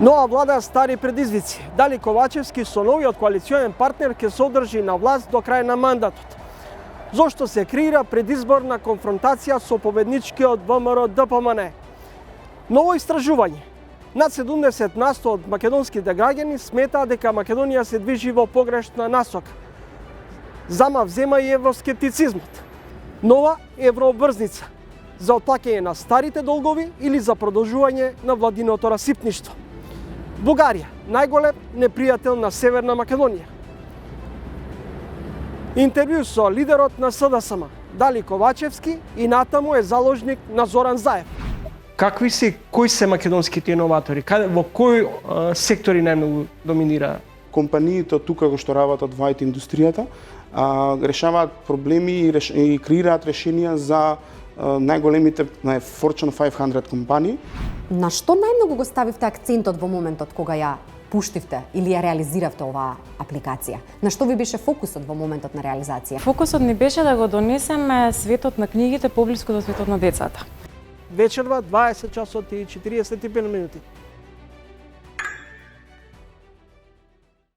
Нова влада стари предизвици. Дали Ковачевски со новиот коалиционен партнер ќе се одржи на власт до крај на мандатот? Зошто се креира предизборна конфронтација со победничкиот ВМРО-ДПМН? Ново истражување. Над 70% од македонските граѓани сметаат дека Македонија се движи во погрешна насока. Зама взема и евроскептицизмот. Нова еврообврзница за отплаќање на старите долгови или за продолжување на владиното расипништво. Бугарија, најголем непријател на Северна Македонија. Интервју со лидерот на СДСМ, Дали Ковачевски, и натаму е заложник на Зоран Заев. Кои се македонските иноватори? Во кои сектори најмногу доминира? Компаниите тука го што работат во IT индустријата решаваат проблеми и креираат решенија за најголемите Fortune 500 компании. На што најмногу го ставивте акцентот во моментот кога ја пуштивте или ја реализиравте оваа апликација? На што ви беше фокусот во моментот на реализација? Фокусот ни беше да го донесеме светот на книгите поблиску до светот на децата. Вечерва 20 часот и 45 минути.